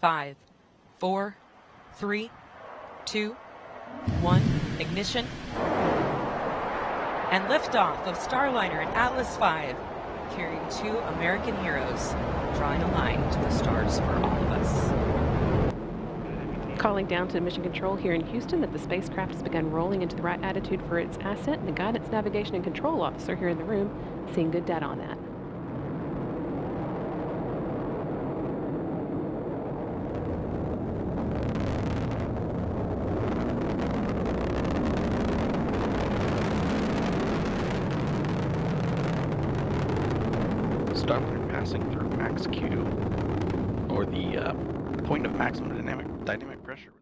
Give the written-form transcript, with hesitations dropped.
5, 4, 3, 2, 1, ignition, and liftoff of Starliner and Atlas V, carrying 2 American heroes, drawing a line to the stars for all of us. Calling down to Mission Control here in Houston that the spacecraft has begun rolling into the right attitude for its ascent, and the Guidance, Navigation, and Control Officer here in the room seeing good data on that. Starliner passing through max Q, or the point of maximum dynamic pressure.